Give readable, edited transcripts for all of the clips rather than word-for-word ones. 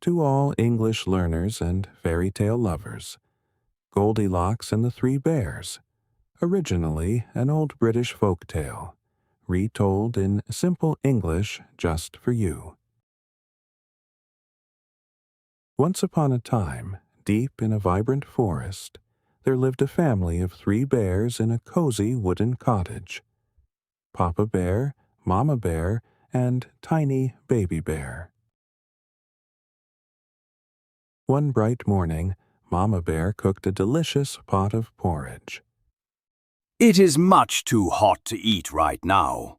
To all English learners and fairy tale lovers, Goldilocks and the Three Bears, originally an old British folk tale, retold in simple English just for you. Once upon a time, deep in a vibrant forest, there lived a family of 3 bears in a cozy wooden cottage. Papa Bear, Mama Bear, and tiny Baby Bear. One bright morning, Mama Bear cooked a delicious pot of porridge. "It is much too hot to eat right now,"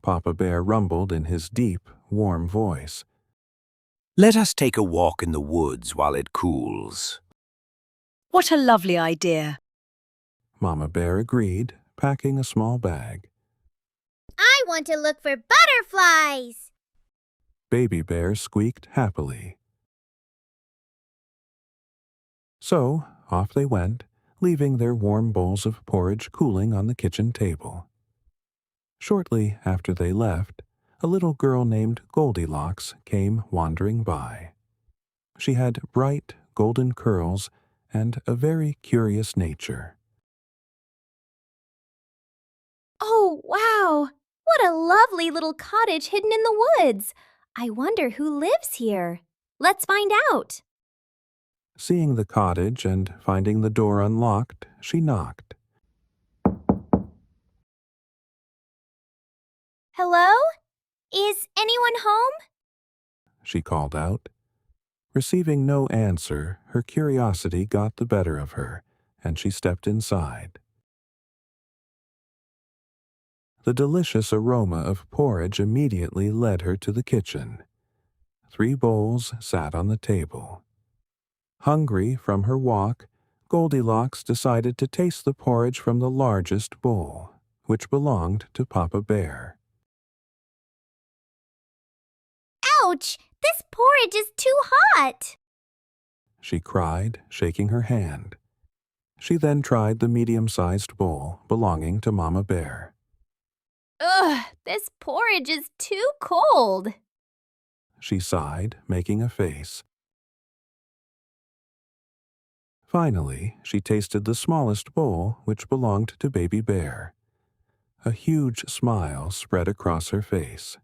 Papa Bear rumbled in his deep, warm voice. "Let us take a walk in the woods while it cools." What a lovely idea. Mama Bear agreed, packing a small bag. I want to look for butterflies. Baby Bear squeaked happily. So, off they went, leaving their warm bowls of porridge cooling on the kitchen table. Shortly after they left, a little girl named Goldilocks came wandering by. She had bright, golden curls and a very curious nature. Oh, wow! What a lovely little cottage hidden in the woods. I wonder who lives here. Let's find out. Seeing the cottage and finding the door unlocked, she knocked. Hello? Is anyone home? She called out. Receiving no answer, her curiosity got the better of her, and she stepped inside. The delicious aroma of porridge immediately led her to the kitchen. 3 bowls sat on the table. Hungry from her walk, Goldilocks decided to taste the porridge from the largest bowl, which belonged to Papa Bear. Ouch! This porridge is too hot! She cried, shaking her hand. She then tried the medium-sized bowl belonging to Mama Bear. Ugh, this porridge is too cold. She sighed, making a face. Finally, she tasted the smallest bowl, which belonged to Baby Bear. A huge smile spread across her face.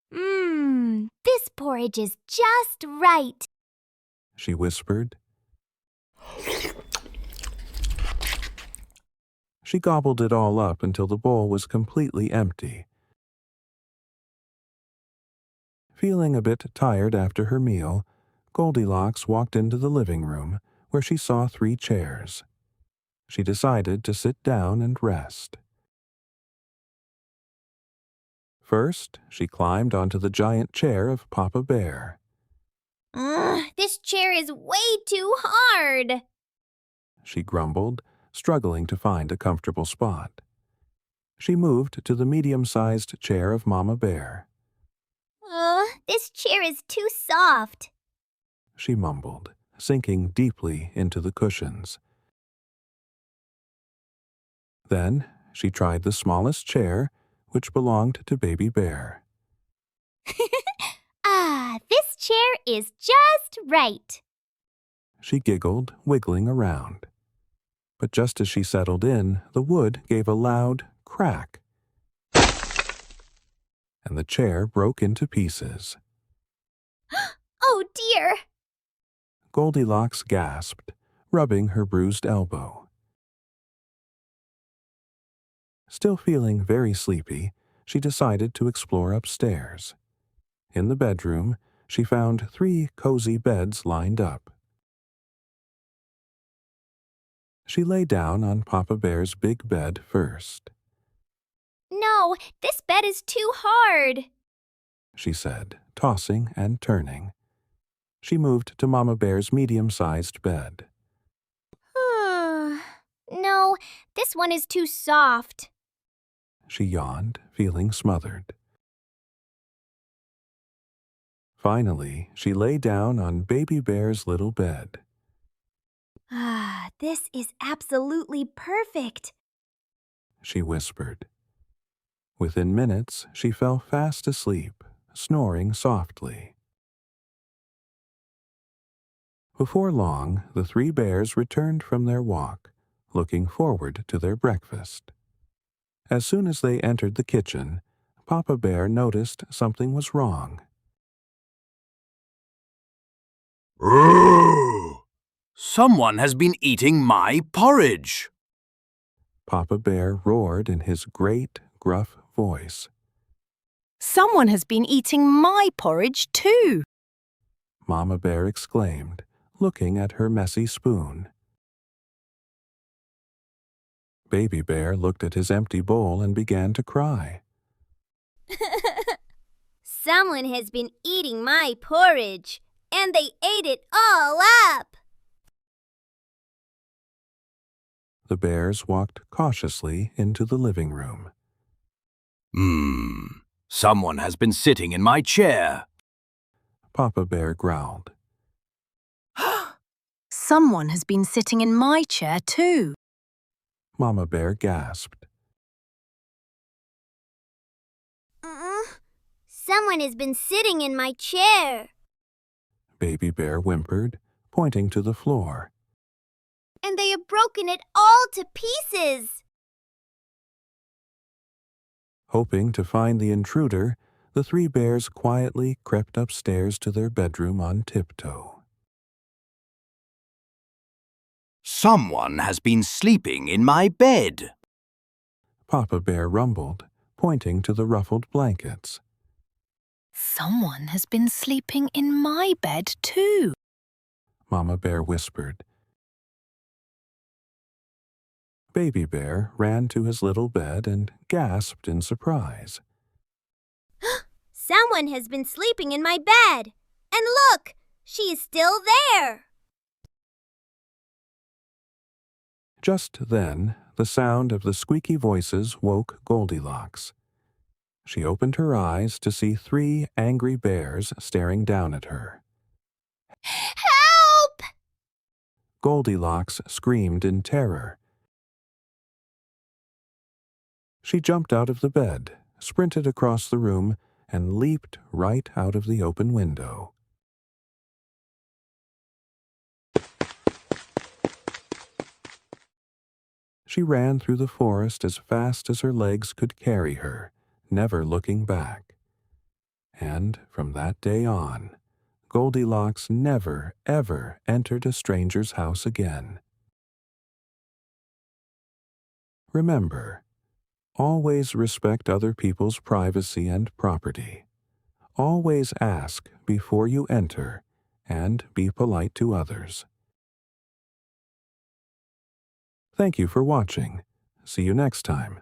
This porridge is just right. She whispered. She gobbled it all up until the bowl was completely empty. Feeling a bit tired after her meal, Goldilocks walked into the living room, where she saw 3 chairs. She decided to sit down and rest. First, she climbed onto the giant chair of Papa Bear. This chair is way too hard. She grumbled, struggling to find a comfortable spot. She moved to the medium-sized chair of Mama Bear. This chair is too soft. She mumbled, sinking deeply into the cushions. Then she tried the smallest chair, which belonged to Baby Bear. This chair is just right. She giggled, wiggling around. But just as she settled in, the wood gave a loud crack, and the chair broke into pieces. Oh dear! Goldilocks gasped, rubbing her bruised elbow. Still feeling very sleepy, she decided to explore upstairs. In the bedroom, she found 3 cozy beds lined up. She lay down on Papa Bear's big bed first. No, this bed is too hard. She said, tossing and turning. She moved to Mama Bear's medium-sized bed. No, this one is too soft. She yawned, feeling smothered. Finally, she lay down on Baby Bear's little bed. This is absolutely perfect. She whispered. Within minutes, she fell fast asleep, snoring softly. Before long, the three bears returned from their walk, looking forward to their breakfast. As soon as they entered the kitchen, Papa Bear noticed something was wrong. Someone has been eating my porridge. Papa Bear roared in his great, gruff voice. Someone has been eating my porridge too. Mama Bear exclaimed, looking at her messy spoon. Baby Bear looked at his empty bowl and began to cry. Someone has been eating my porridge, and they ate it all up. The bears walked cautiously into the living room. Someone has been sitting in my chair. Papa Bear growled. Someone has been sitting in my chair too. Mama Bear gasped. Someone has been sitting in my chair. Baby Bear whimpered, pointing to the floor. And they have broken it all to pieces. Hoping to find the intruder, the three bears quietly crept upstairs to their bedroom on tiptoe. Someone has been sleeping in my bed. Papa Bear rumbled, pointing to the ruffled blankets. Someone has been sleeping in my bed too. Mama Bear whispered. Baby Bear ran to his little bed and gasped in surprise. Someone has been sleeping in my bed. And look, she is still there. Just then, the sound of the squeaky voices woke Goldilocks. She opened her eyes to see three angry bears staring down at her. Help! Goldilocks screamed in terror. She jumped out of the bed, sprinted across the room, and leaped right out of the open window. She ran through the forest as fast as her legs could carry her, never looking back. And from that day on, Goldilocks never, ever entered a stranger's house again. Remember, always respect other people's privacy and property. Always ask before you enter, and be polite to others. Thank you for watching. See you next time.